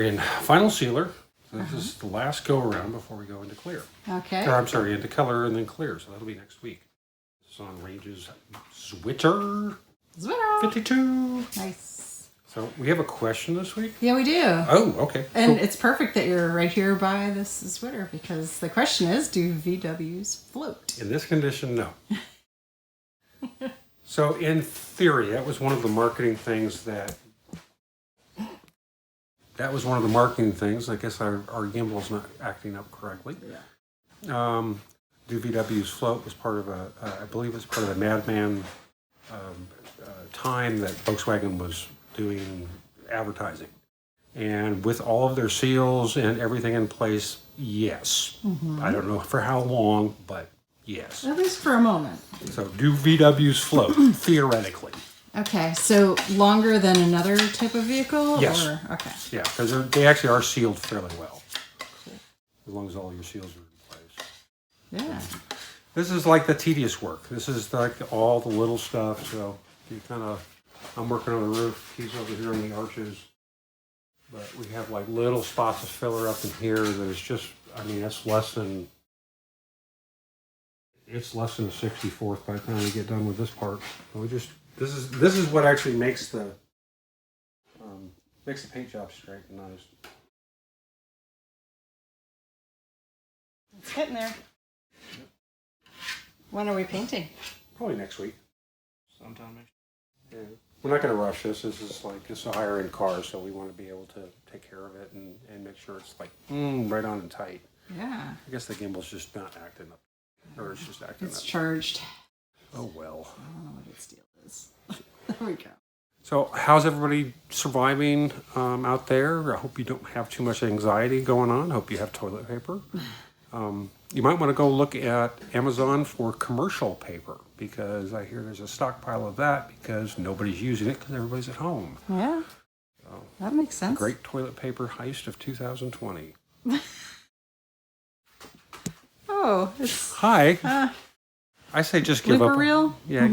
in final sealer. This is the last go around before we go into clear. Okay. Or I'm sorry, into color and then clear. So that'll be next week. This is on Range's Zwitter 52. Nice. So we have a question this week? Yeah, we do. Oh, okay. And cool. it's perfect that you're right here by this Twitter because the question is, do VWs float? In this condition, no. So in theory, that was one of the marketing things I guess our gimbal's not acting up correctly. Yeah. Do VW's float was part of I believe it's part of a Madman time that Volkswagen was doing advertising. And with all of their seals and everything in place, yes. Mm-hmm. I don't know for how long, but yes. At least for a moment. So do VWs float, theoretically? Okay, so longer than another type of vehicle? Yes. Or, okay. Yeah, because they actually are sealed fairly well. Cool. As long as all your seals are in place. Yeah. This is like the tedious work. This is like all the little stuff. So you I'm working on the roof. He's over here in the arches. But we have like little spots of filler up in here that is just, it's less than a 64th by the time we get done with this part. So this is what actually makes the paint job straight and nice. It's getting there. When are we painting? Probably next week. Sometime next week. Yeah. We're not going to rush this. It's a higher end car, so we want to be able to take care of it and make sure it's like right on and tight. Yeah. I guess the gimbal's just not acting up. Or it's just acting up. It's charged. Oh well. I don't know what its deal is. There we go. So how's everybody surviving out there? I hope you don't have too much anxiety going on. I hope you have toilet paper. You might want to go look at Amazon for commercial paper because I hear there's a stockpile of that because nobody's using it because everybody's at home. Yeah. So, that makes sense. Great toilet paper heist of 2020. Oh, it's... Hi. I say just give up. Reel? Yeah,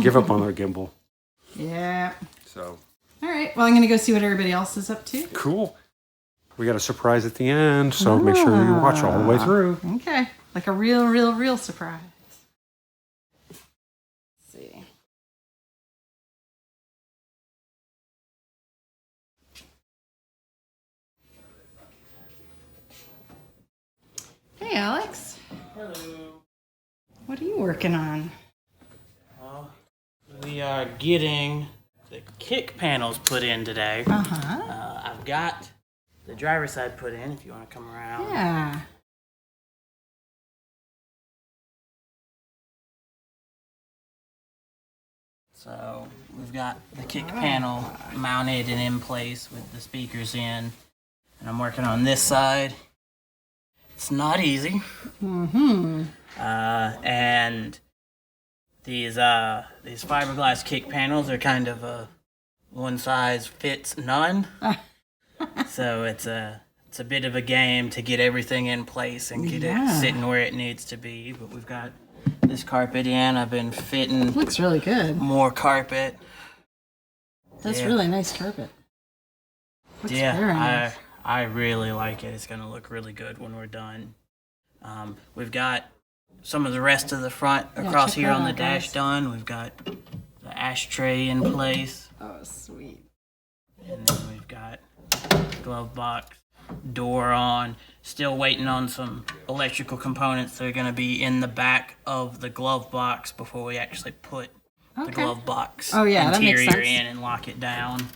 give up on our gimbal. Yeah. So. All right. Well, I'm going to go see what everybody else is up to. Cool. We got a surprise at the end, so make sure you watch all the way through. Okay. Like a real surprise. Let's see. Hey, Alex. Hello. What are you working on? We are getting the kick panels put in today. I've got the driver's side put in if you want to come around. Yeah. So we've got the kick panel mounted and in place with the speakers in. And I'm working on this side. It's not easy. Mm-hmm. And these fiberglass kick panels are kind of one size fits none. So it's a bit of a game to get everything in place and get it sitting where it needs to be. But we've got this carpet in. I've been fitting. Looks really good. More carpet. That's really nice carpet. Looks very nice. I really like it. It's gonna look really good when we're done. We've got some of the rest of the front across here on the dash done. We've got the ashtray in place. Oh, sweet. And then we've got glove box, door on. Still waiting on some electrical components that are going to be in the back of the glove box before we actually put the glove box interior in and lock it down.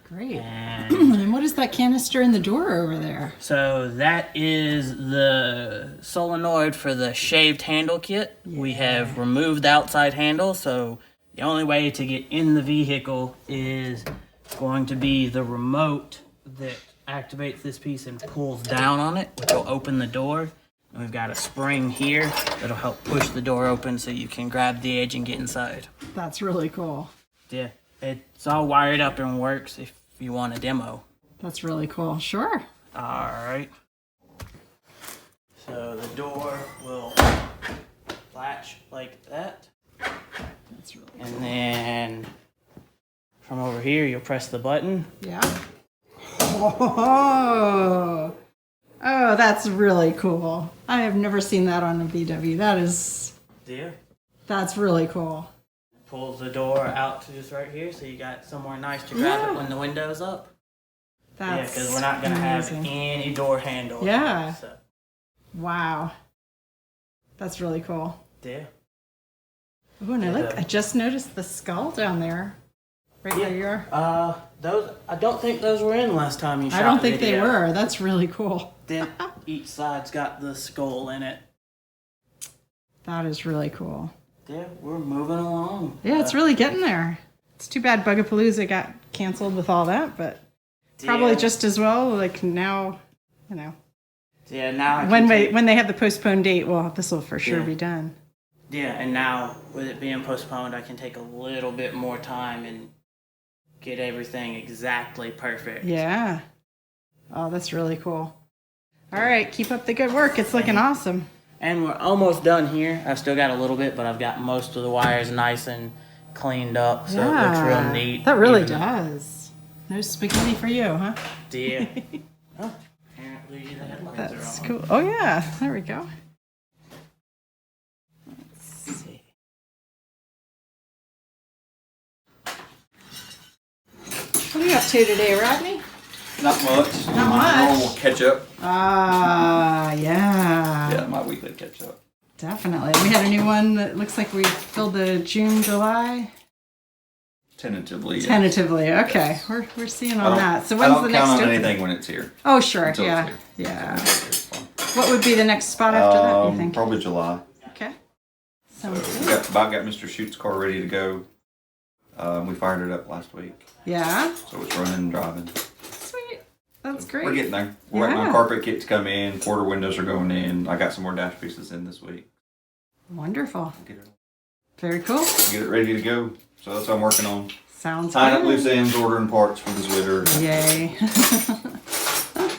Great. And what is that canister in the door over there? So that is the solenoid for the shaved handle kit. Yeah. We have removed the outside handle, so the only way to get in the vehicle is going to be the remote that activates this piece and pulls down on it, which will open the door. And we've got a spring here that'll help push the door open so you can grab the edge and get inside. That's really cool. Yeah, it's all wired up and works if you want a demo. That's really cool. Sure. All right. So the door will latch like that. That's really cool. And then from over here, you'll press the button. Yeah. Oh, that's really cool. I have never seen that on a VW. Yeah. That's really cool. Pulls the door out to just right here, so you got somewhere nice to grab it when the window's up. That's because we're not gonna have amazing. any door handle. Yeah. So. Wow. That's really cool. Yeah. Oh, and look, I just noticed the skull down there. Right there you are. Those, I don't think those were in last time you shot I don't think video. they were. That's really cool. Then each side's got the skull in it. That is really cool. Yeah, we're moving along. Yeah, it's really getting there. It's too bad Bugapalooza got canceled with all that, but probably just as well. Like now, you know. Yeah, now when they have the postponed date, well, this will for sure be done. Yeah, and now with it being postponed, I can take a little bit more time and get everything exactly perfect. Yeah. Oh, that's really cool. All right, keep up the good work. It's looking awesome. And we're almost done here. I've still got a little bit, but I've got most of the wires nice and cleaned up, so it looks real neat. That really does. No spaghetti for you, huh? Yeah. Oh, apparently the headlights That's are on. cool. Oh, yeah. There we go. Let's see. What are you up to today, Rodney? Not much. Not My much. normal catch up. Yeah. Yeah, my weekly catch up. Definitely. We had a new one that looks like we filled the June, July. Tentatively. Yeah. Tentatively. Okay. We're seeing on that. So when's the next I don't count on opening? anything when it's here. Oh, sure. Until Yeah. it's here. Yeah. It's fun. What would be the next spot after that, you think? Probably July. Okay. So Sounds we good. got Mr. Shoot's car ready to go. We fired it up last week, Yeah. so it's running and driving. Sweet. That's great. We're getting there. We're waiting on Yeah. carpet kit to come in. Quarter windows are going in. I got some more dash pieces in this week. Wonderful. Get it, Very cool. get it ready to go. So that's what I'm working on. Sounds Tying up good. loose ends, ordering parts for this winter. Yay.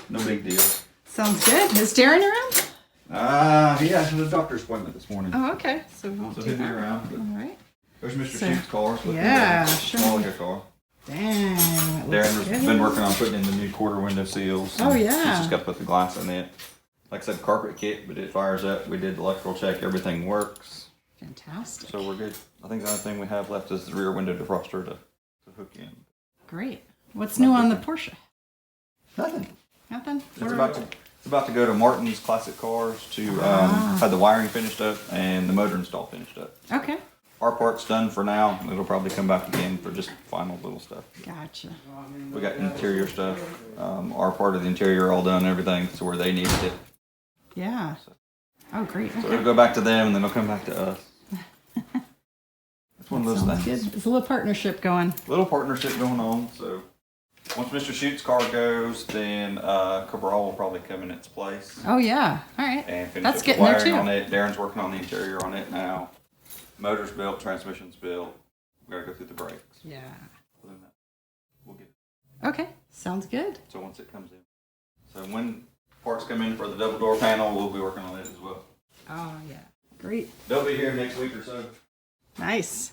No big deal. Sounds good. Is Darren around? He has a doctor's appointment this morning. Oh, okay. So we won't So do he'll be that. around. All right. There's Mr. So- Shoot's car. So Yeah, sure. sure. Smaller car. Dang. It looks Darren's good. been working on putting in the new quarter window seals. Oh, He's yeah. just got to put the glass in it. Like I said, carpet kit, but it fires up. We did the electrical check. Everything works. Fantastic. So we're good. I think the only thing we have left is the rear window defroster to hook in. Great. What's new on the Porsche? Nothing. Nothing? It's about to go to Martin's Classic Cars to have the wiring finished up and the motor install finished up. Okay. Our part's done for now. It'll probably come back again for just final little stuff. Gotcha. We got interior stuff. Our part of the interior all done, everything, so where they needed it. Yeah. Oh, great. So Okay. it'll go back to them, and then it'll come back to us. It's one of those Sounds things. good. There's a little partnership going. Little partnership going on. So once Mr. Shoot's car goes, then Cabral will probably come in its place Oh, yeah. All right. and finish That's up the getting there, wiring too. on it. Darren's working on the interior on it now. Motor's built, transmission's built. We gotta go through the brakes. Yeah. Other than that, we'll get it. Okay. Sounds good. So once it comes in. So when parts come in for the double door panel, we'll be working on it as well. Oh, yeah. Great. They'll be here next week or so. Nice.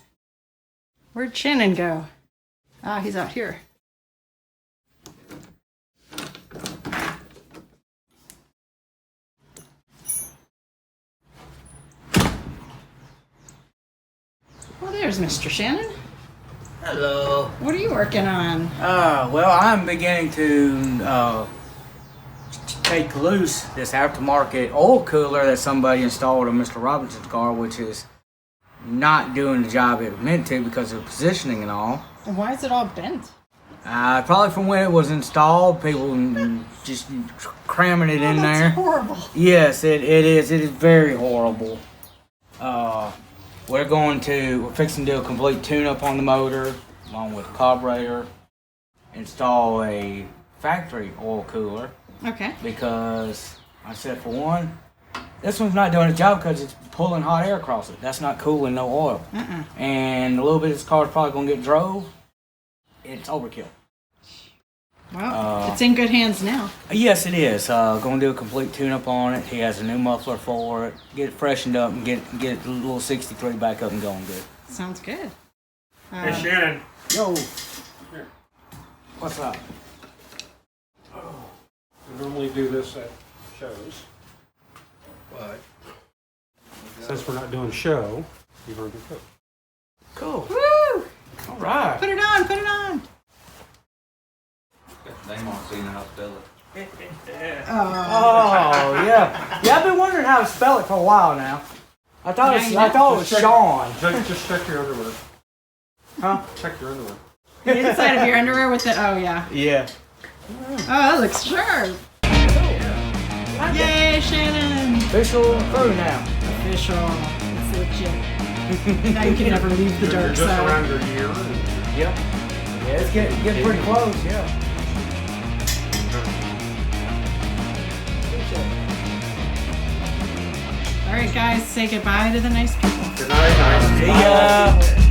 Where'd Shannon go? Ah, he's out here. Well, there's Mr. Shannon. Hello. What are you working on? Well, I'm beginning to take loose this aftermarket oil cooler that somebody installed on Mr. Robinson's car, which is not doing the job it was meant to because of positioning and all. And why is it all bent? Probably from when it was installed, people just cramming it in That's there. horrible. Yes, it is. It is very horrible. We're fixing to do a complete tune-up on the motor, along with the carburetor, install a factory oil cooler, Okay. because I said, for one, this one's not doing a job because it's pulling hot air across it. That's not cooling no oil. And a little bit of this car's probably going to get drove. It's overkill. Well, it's in good hands now. Yes, it is. Going to do a complete tune-up on it. He has a new muffler for it. Get it freshened up and get the little 63 back up and going good. Sounds good. Hey, Shannon. Yo. What's up? We normally do this at shows, but since we're not doing show, you've earned your coat. Cool. Woo! All right. Put it on, put it on. Got the name on it so you know how to spell it. Oh yeah. Yeah, I've been wondering how to spell it for a while now. I thought it was Sean. Just check your underwear. Huh? Check your underwear. The inside of your underwear with the, oh yeah. Yeah. Oh, that looks sharp. Yay, Shannon. Official crew now. Official. It's legit. Now you can never leave the dark You're just side. around your ear. Yep. Yeah, it's getting pretty close. Yeah. All right, guys, say goodbye to the nice people. Good night, guys. See ya.